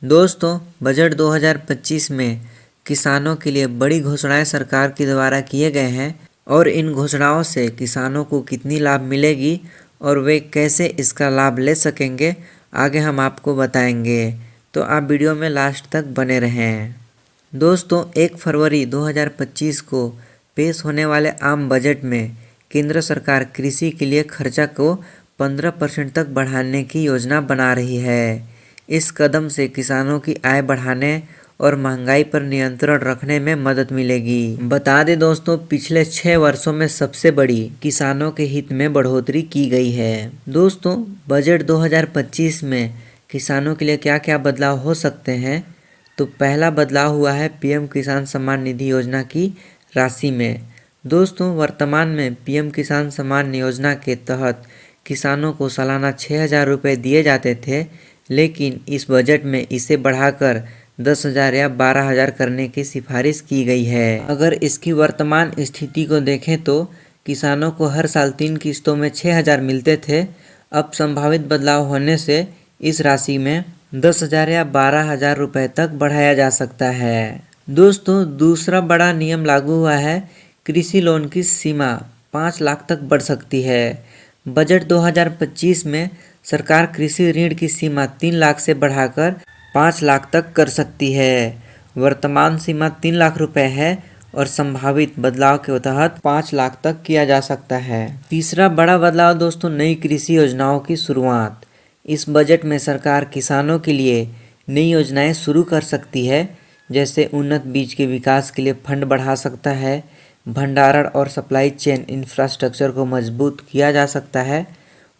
दोस्तों, बजट 2025 में किसानों के लिए बड़ी घोषणाएं सरकार के द्वारा किए गए हैं और इन घोषणाओं से किसानों को कितनी लाभ मिलेगी और वे कैसे इसका लाभ ले सकेंगे, आगे हम आपको बताएंगे। तो आप वीडियो में लास्ट तक बने रहें। दोस्तों, 1 फरवरी 2025 को पेश होने वाले आम बजट में केंद्र सरकार कृषि के लिए खर्चा को 15% तक बढ़ाने की योजना बना रही है। इस कदम से किसानों की आय बढ़ाने और महंगाई पर नियंत्रण रखने में मदद मिलेगी। बता दें दोस्तों, पिछले 6 वर्षों में सबसे बड़ी किसानों के हित में बढ़ोतरी की गई है। दोस्तों, बजट 2025 में किसानों के लिए क्या क्या बदलाव हो सकते हैं, तो पहला बदलाव हुआ है पीएम किसान सम्मान निधि योजना की राशि में। दोस्तों, वर्तमान में पीएम किसान सम्मान योजना के तहत किसानों को सालाना 6,000 रुपये दिए जाते थे, लेकिन इस बजट में इसे बढ़ाकर 10,000 या 12,000 करने की सिफारिश की गई है। अगर इसकी वर्तमान स्थिति को देखें तो किसानों को हर साल 3 किस्तों में 6,000 मिलते थे। अब संभावित बदलाव होने से इस राशि में 10,000 या 12,000 रुपये तक बढ़ाया जा सकता है। दोस्तों, दूसरा बड़ा नियम लागू हुआ है। कृषि लोन की सीमा 5 लाख तक बढ़ सकती है। बजट 2025 में सरकार कृषि ऋण की सीमा 3 लाख से बढ़ाकर 5 लाख तक कर सकती है। वर्तमान सीमा 3 लाख रुपए है और संभावित बदलाव के तहत 5 लाख तक किया जा सकता है। तीसरा बड़ा बदलाव दोस्तों, नई कृषि योजनाओं की शुरुआत। इस बजट में सरकार किसानों के लिए नई योजनाएं शुरू कर सकती है, जैसे उन्नत बीज के विकास के लिए फंड बढ़ा सकता है, भंडारण और सप्लाई चेन इंफ्रास्ट्रक्चर को मजबूत किया जा सकता है।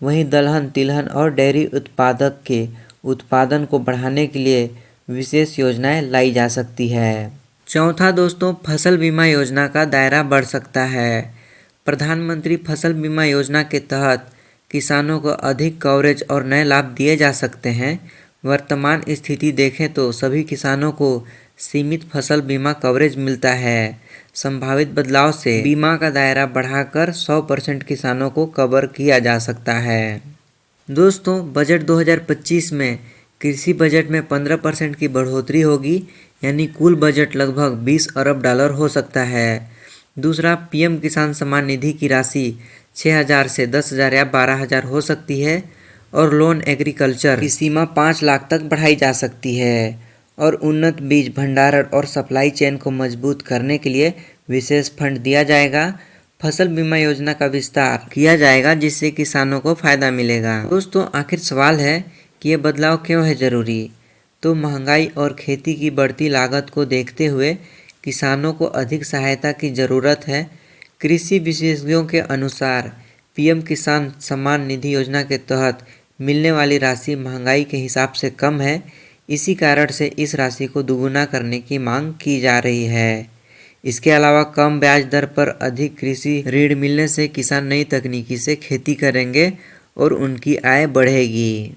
वहीं दलहन, तिलहन और डेयरी उत्पादक के उत्पादन को बढ़ाने के लिए विशेष योजनाएं लाई जा सकती है। चौथा दोस्तों, फसल बीमा योजना का दायरा बढ़ सकता है। प्रधानमंत्री फसल बीमा योजना के तहत किसानों को अधिक कवरेज और नए लाभ दिए जा सकते हैं। वर्तमान स्थिति देखें तो सभी किसानों को सीमित फसल बीमा कवरेज मिलता है। संभावित बदलाव से बीमा का दायरा बढ़ाकर 100% किसानों को कवर किया जा सकता है। दोस्तों, बजट 2025 में कृषि बजट में 15% की बढ़ोतरी होगी, यानी कुल बजट लगभग 20 अरब डॉलर हो सकता है। दूसरा, पीएम किसान सम्मान निधि की राशि 6,000 से 10,000 या 12,000 हो सकती है और लोन एग्रीकल्चर की सीमा 5 लाख तक बढ़ाई जा सकती है। और उन्नत बीज, भंडारण और सप्लाई चेन को मजबूत करने के लिए विशेष फंड दिया जाएगा। फसल बीमा योजना का विस्तार किया जाएगा, जिससे किसानों को फायदा मिलेगा। दोस्तों, आखिर सवाल है कि ये बदलाव क्यों है ज़रूरी? तो महंगाई और खेती की बढ़ती लागत को देखते हुए किसानों को अधिक सहायता की ज़रूरत है। कृषि विशेषज्ञों के अनुसार पीएम किसान सम्मान निधि योजना के तहत मिलने वाली राशि महंगाई के हिसाब से कम है। इसी कारण से इस राशि को दुगुना करने की मांग की जा रही है। इसके अलावा कम ब्याज दर पर अधिक कृषि ऋण मिलने से किसान नई तकनीकी से खेती करेंगे और उनकी आय बढ़ेगी।